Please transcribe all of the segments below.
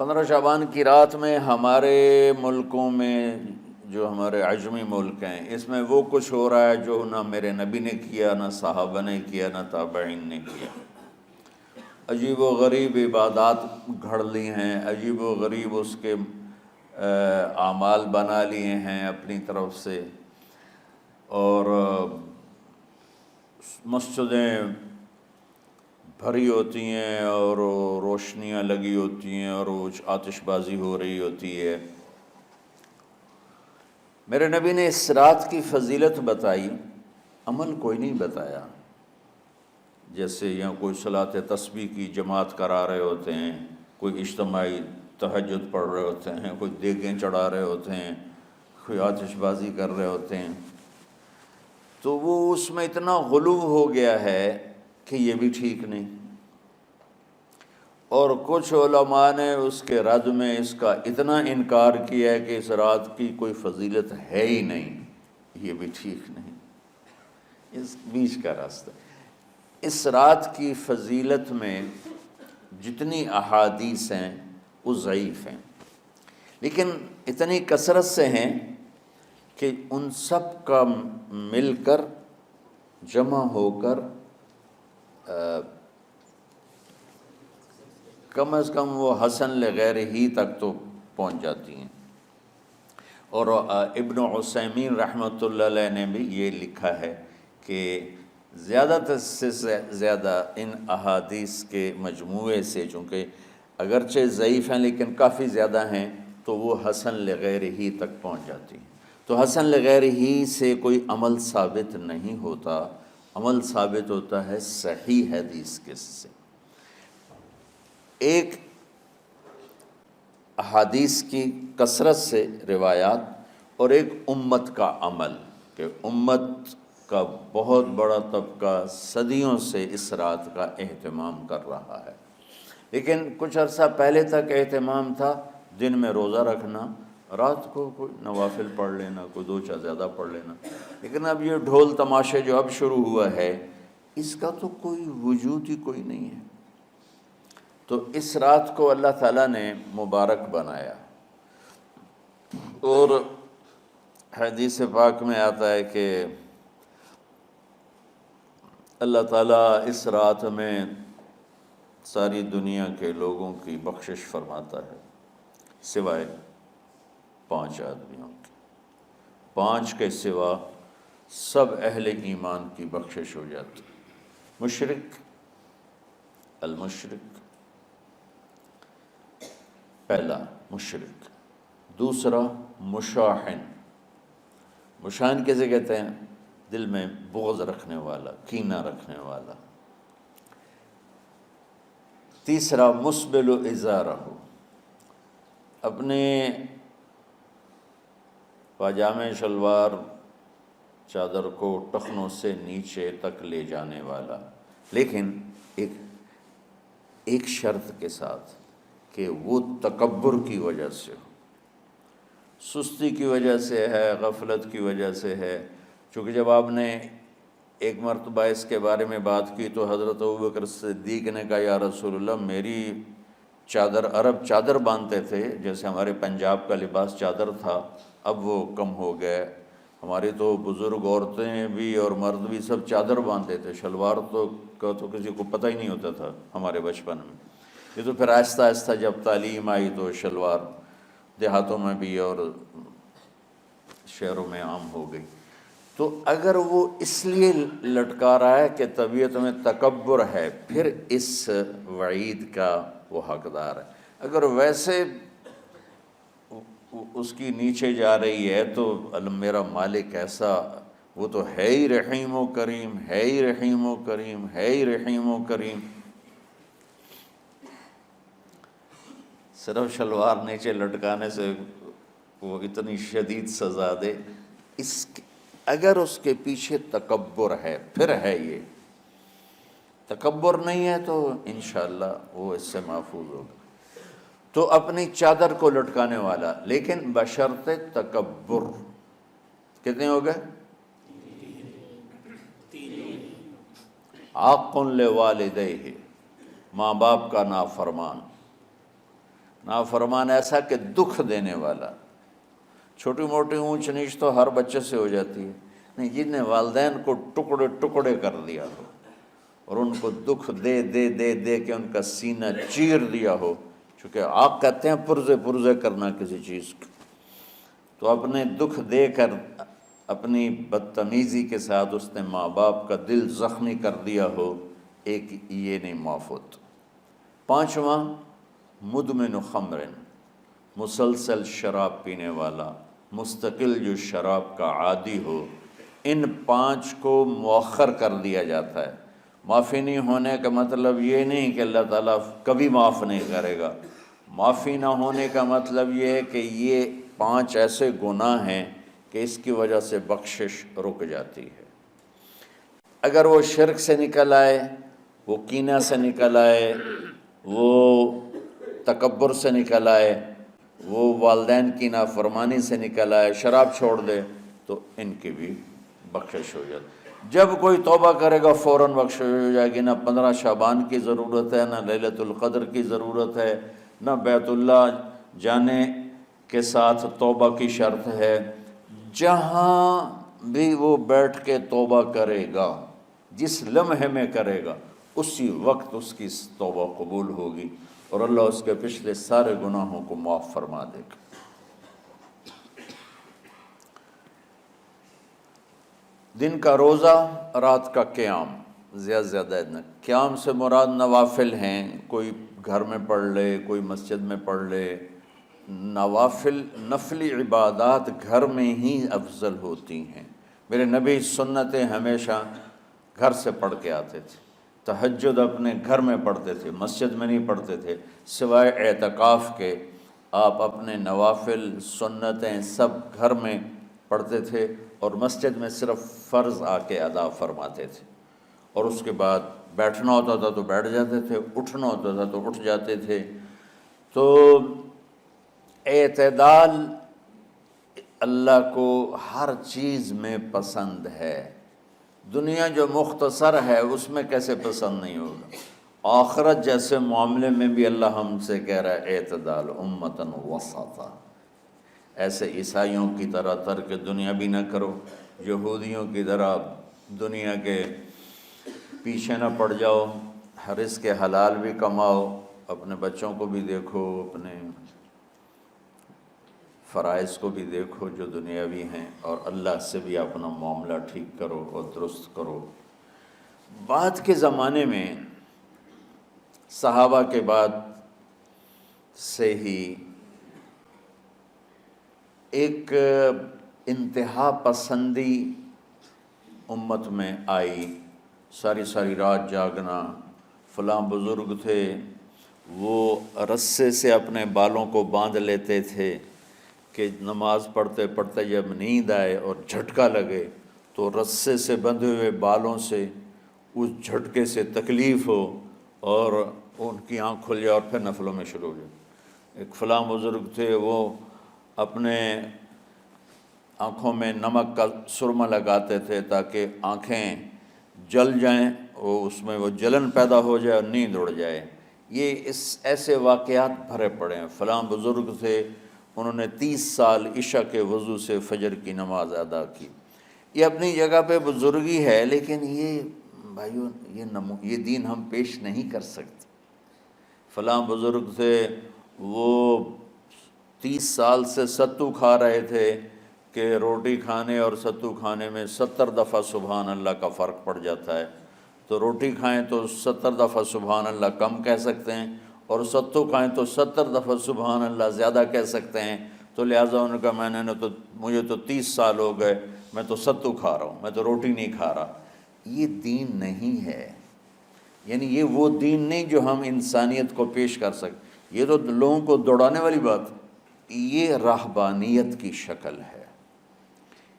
15 شعبان کی رات میں ہمارے ملکوں میں جو ہمارے عجمی ملک ہیں اس میں وہ کچھ ہو رہا ہے جو نہ میرے نبی نے کیا، نہ صحابہ نے کیا، نہ تابعین نے کیا۔ عجیب و غریب عبادات گھڑ لی ہیں، عجیب و غریب اس کے اعمال بنا لیے ہیں اپنی طرف سے، اور مسجدیں بھری ہوتی ہیں اور روشنیاں لگی ہوتی ہیں اور وہ آتش بازی ہو رہی ہوتی ہے۔ میرے نبی نے اس رات کی فضیلت بتائی، عمل کوئی نہیں بتایا۔ جیسے یہاں کوئی صلاۃ تسبیح کی جماعت کرا رہے ہوتے ہیں، کوئی اجتماعی تہجد پڑھ رہے ہوتے ہیں، کوئی دیگیں چڑھا رہے ہوتے ہیں، کوئی آتش بازی کر رہے ہوتے ہیں، تو وہ اس میں اتنا غلو ہو گیا ہے کہ یہ بھی ٹھیک نہیں۔ اور کچھ علماء نے اس کے رد میں اس کا اتنا انکار کیا ہے کہ اس رات کی کوئی فضیلت ہے ہی نہیں، یہ بھی ٹھیک نہیں۔ اس بیچ کا راستہ، اس رات کی فضیلت میں جتنی احادیث ہیں وہ ضعیف ہیں، لیکن اتنی کثرت سے ہیں کہ ان سب کا مل کر جمع ہو کر کم از کم وہ حسن لغیر ہی تک تو پہنچ جاتی ہیں۔ اور ابن عثیمین رحمۃ اللہ علیہ نے بھی یہ لکھا ہے کہ زیادہ سے زیادہ ان احادیث کے مجموعے سے، چونکہ اگرچہ ضعیف ہیں لیکن کافی زیادہ ہیں، تو وہ حسن لغیر ہی تک پہنچ جاتی ہیں۔ تو حسن لغیر ہی سے کوئی عمل ثابت نہیں ہوتا، عمل ثابت ہوتا ہے صحیح حدیث کے سے۔ ایک احادیث کی کثرت سے روایات، اور ایک امت کا عمل، کہ امت کا بہت بڑا طبقہ صدیوں سے اس رات کا اہتمام کر رہا ہے، لیکن کچھ عرصہ پہلے تک اہتمام تھا دن میں روزہ رکھنا، رات کو کوئی نوافل پڑھ لینا، کوئی دو چار زیادہ پڑھ لینا، لیکن اب یہ ڈھول تماشے جو اب شروع ہوا ہے اس کا تو کوئی وجود ہی کوئی نہیں ہے۔ تو اس رات کو اللہ تعالیٰ نے مبارک بنایا، اور حدیث پاک میں آتا ہے کہ اللہ تعالیٰ اس رات میں ساری دنیا کے لوگوں کی بخشش فرماتا ہے سوائے 5 آدمیوں کے، 5 کے سوا سب اہل ایمان کی بخشش ہو جاتی۔ مشرک، المشرک، پہلا مشرک، دوسرا مشاحن، مشاحن کیسے کہتے ہیں؟ دل میں بغض رکھنے والا، کینہ رکھنے والا۔ تیسرا مسبل ازارہ، اپنے پاجامے شلوار چادر کو ٹخنوں سے نیچے تک لے جانے والا، لیکن ایک شرط کے ساتھ کہ وہ تکبر کی وجہ سے ہو، سستی کی وجہ سے ہے، غفلت کی وجہ سے ہے۔ چونکہ جب آپ نے ایک مرتبہ اس کے بارے میں بات کی تو حضرت ابوبکر صدیق نے کہا یا رسول اللہ، میری چادر، عرب چادر باندھتے تھے جیسے ہمارے پنجاب کا لباس چادر تھا، اب وہ کم ہو گئے، ہماری تو بزرگ عورتیں بھی اور مرد بھی سب چادر باندھتے تھے، شلوار تو کسی کو پتہ ہی نہیں ہوتا تھا ہمارے بچپن میں۔ یہ تو پھر آہستہ آہستہ جب تعلیم آئی تو شلوار دیہاتوں میں بھی اور شہروں میں عام ہو گئی۔ تو اگر وہ اس لیے لٹکا رہا ہے کہ طبیعت میں تکبر ہے، پھر اس وعید کا وہ حقدار ہے۔ اگر ویسے اس کی نیچے جا رہی ہے تو میرا مالک ایسا، وہ تو ہے ہی رحیم و کریم، ہے ہی رحیم و کریم، ہے ہی رحیم و کریم، صرف شلوار نیچے لٹکانے سے وہ اتنی شدید سزا دے، اگر اس کے پیچھے تکبر ہے، پھر ہے یہ تکبر نہیں ہے تو انشاءاللہ وہ اس سے محفوظ ہوگا۔ تو اپنی چادر کو لٹکانے والا، لیکن بشرط تکبر، کتنے ہو گئے؟ عاق لوالدیہ، ماں باپ کا نافرمان، نافرمان ایسا کہ دکھ دینے والا. چھوٹی موٹی اونچ نیچ تو ہر بچے سے ہو جاتی ہے، نہیں، جن نے والدین کو ٹکڑے ٹکڑے کر دیا ہو اور ان کو دکھ دے دے دے دے کے ان کا سینہ چیر دیا ہو. چونکہ آپ کہتے ہیں پرزے پرزے کرنا کسی چیز کو، تو اپنے دکھ دے کر اپنی بدتمیزی کے ساتھ اس نے ماں باپ کا دل زخمی کر دیا ہو، ایک یہ نہیں معاف ہوتا. 5واں مدمن خمر، مسلسل شراب پینے والا، مستقل جو شراب کا عادی ہو. ان 5 کو مؤخر کر دیا جاتا ہے. معافی نہیں ہونے کا مطلب یہ نہیں کہ اللہ تعالیٰ کبھی معاف نہیں کرے گا. معافی نہ ہونے کا مطلب یہ ہے کہ یہ 5 ایسے گناہ ہیں کہ اس کی وجہ سے بخشش رک جاتی ہے. اگر وہ شرک سے نکل آئے، وہ کینہ سے نکل آئے، وہ تکبر سے نکل آئے، وہ والدین کی نافرمانی سے نکل آئے، شراب چھوڑ دے، تو ان کی بھی بخشش ہو جاتی. جب کوئی توبہ کرے گا فوراً بخشش ہو جائے گی. نہ 15 شعبان کی ضرورت ہے، نہ لیلۃ القدر کی ضرورت ہے، نہ بیت اللہ جانے کے ساتھ توبہ کی شرط ہے. جہاں بھی وہ بیٹھ کے توبہ کرے گا، جس لمحے میں کرے گا، اسی وقت اس کی توبہ قبول ہوگی اور اللہ اس کے پچھلے سارے گناہوں کو معاف فرما دے گا. دن کا روزہ، رات کا قیام، زیادہ زیادہ قیام سے مراد نوافل ہیں. کوئی گھر میں پڑھ لے، کوئی مسجد میں پڑھ لے. نوافل، نفلی عبادات گھر میں ہی افضل ہوتی ہیں. میرے نبی سنتیں ہمیشہ گھر سے پڑھ کے آتے تھے. تہجد اپنے گھر میں پڑھتے تھے، مسجد میں نہیں پڑھتے تھے. سوائے اعتکاف کے آپ اپنے نوافل سنتیں سب گھر میں پڑھتے تھے اور مسجد میں صرف فرض آ کے ادا فرماتے تھے. اور اس کے بعد بیٹھنا ہوتا تھا تو بیٹھ جاتے تھے، اٹھنا ہوتا تھا تو اٹھ جاتے تھے. تو اعتدال اللہ کو ہر چیز میں پسند ہے. دنیا جو مختصر ہے اس میں کیسے پسند نہیں ہوگا؟ آخرت جیسے معاملے میں بھی اللہ ہم سے کہہ رہا ہے اعتدال، امتن وسطا. ایسے عیسائیوں کی طرح ترک دنیا بھی نہ کرو، یہودیوں کی طرح دنیا کے پیچھے نہ پڑ جاؤ. رزق حلال بھی کماؤ، اپنے بچوں کو بھی دیکھو، اپنے فرائض کو بھی دیکھو جو دنیاوی ہیں، اور اللہ سے بھی اپنا معاملہ ٹھیک کرو اور درست کرو. بعد کے زمانے میں صحابہ کے بعد سے ہی ایک انتہا پسندی امت میں آئی. ساری ساری رات جاگنا. فلاں بزرگ تھے وہ رسے سے اپنے بالوں کو باندھ لیتے تھے کہ نماز پڑھتے پڑھتے جب نیند آئے اور جھٹکا لگے تو رسے سے بندھے ہوئے بالوں سے اس جھٹکے سے تکلیف ہو اور ان کی آنکھ کھل جائے اور پھر نفلوں میں شروع ہو جائے. ایک فلاں بزرگ تھے وہ اپنے آنکھوں میں نمک کا سرما لگاتے تھے تاکہ آنکھیں جل جائیں، اس میں وہ جلن پیدا ہو جائے اور نیند اڑ جائے. یہ ایسے واقعات بھرے پڑے ہیں. فلاں بزرگ تھے انہوں نے 30 سال عشاء کے وضو سے فجر کی نماز ادا کی. یہ اپنی جگہ پہ بزرگی ہے، لیکن یہ بھائیو یہ دین ہم پیش نہیں کر سکتے. فلاں بزرگ تھے وہ 30 سال سے ستو کھا رہے تھے کہ روٹی کھانے اور ستو کھانے میں 70 دفعہ سبحان اللہ کا فرق پڑ جاتا ہے. تو روٹی کھائیں تو 70 دفعہ سبحان اللہ کم کہہ سکتے ہیں، اور ستو کھائیں تو 70 دفعہ سبحان اللہ زیادہ کہہ سکتے ہیں. تو لہٰذا انہوں نے کہا مجھے تو 30 سال ہو گئے، میں تو ستو کھا رہا ہوں، میں تو روٹی نہیں کھا رہا. یہ دین نہیں ہے. یعنی یہ وہ دین نہیں جو ہم انسانیت کو پیش کر سکتے. یہ تو لوگوں کو دوڑانے والی بات ہے. یہ راہبانیت کی شکل ہے.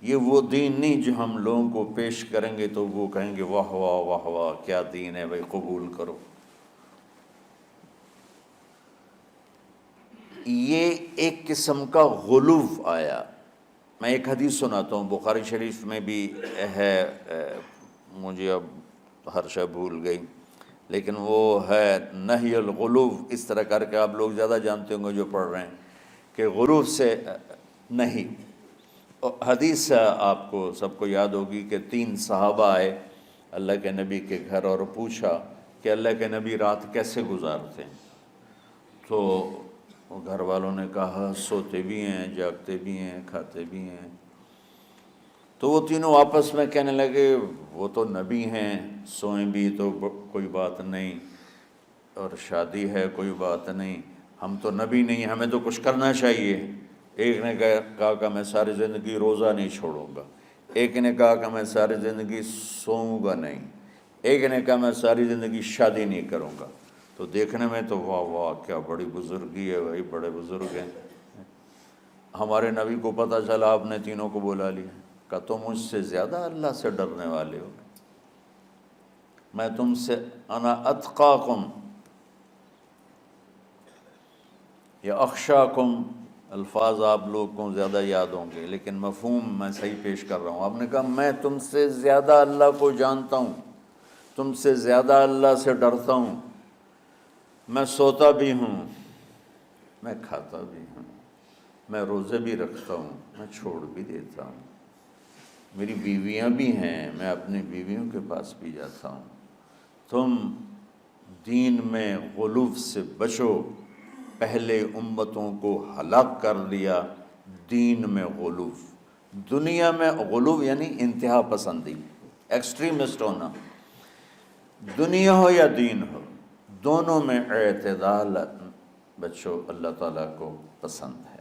یہ وہ دین نہیں جو ہم لوگوں کو پیش کریں گے تو وہ کہیں گے واہ واہ واہ واہ کیا دین ہے بھائی، قبول کرو. یہ ایک قسم کا غلو آیا. میں ایک حدیث سناتا ہوں، بخاری شریف میں بھی ہے، مجھے اب ہر شے بھول گئی. لیکن وہ ہے نہی الغلو، اس طرح کر کے آپ لوگ زیادہ جانتے ہوں گے جو پڑھ رہے ہیں کہ غلو سے نہیں۔ حدیث آپ کو سب کو یاد ہوگی کہ 3 صحابہ آئے اللہ کے نبی کے گھر اور پوچھا کہ اللہ کے نبی رات کیسے گزارتے ہیں؟ تو گھر والوں نے کہا سوتے بھی ہیں، جاگتے بھی ہیں، کھاتے بھی ہیں۔ تو وہ تینوں آپس میں کہنے لگے وہ تو نبی ہیں، سوئیں بھی تو کوئی بات نہیں، اور شادی ہے کوئی بات نہیں، ہم تو نبی نہیں، ہمیں تو کچھ کرنا چاہیے۔ ایک نے کہا کہ میں ساری زندگی روزہ نہیں چھوڑوں گا، ایک نے کہا کہ میں ساری زندگی سوؤں گا نہیں، ایک نے کہا میں ساری زندگی شادی نہیں کروں گا۔ تو دیکھنے میں تو واہ واہ کیا بڑی بزرگی ہے بھائی، بڑے بزرگ ہیں۔ ہمارے نبی کو پتہ چلا آپ نے تینوں کو بلا لیا، کہا تم مجھ سے زیادہ اللہ سے ڈرنے والے ہو، میں تم سے انا اتقاکم یا اخشاکم، الفاظ آپ لوگ کو زیادہ یاد ہوں گے لیکن مفہوم میں صحیح پیش کر رہا ہوں۔ آپ نے کہا میں تم سے زیادہ اللہ کو جانتا ہوں، تم سے زیادہ اللہ سے ڈرتا ہوں، میں سوتا بھی ہوں، میں کھاتا بھی ہوں، میں روزے بھی رکھتا ہوں، میں چھوڑ بھی دیتا ہوں، میری بیویاں بھی ہیں، میں اپنی بیویوں کے پاس بھی جاتا ہوں۔ تم دین میں غلو سے بچو، پہلے امتوں کو ہلاک کر دیا دین میں غلو۔ دنیا میں غلو یعنی انتہا پسندی، ایکسٹریمسٹ ہونا، دنیا ہو یا دین ہو دونوں میں اعتدال بچو، اللہ تعالیٰ کو پسند ہے۔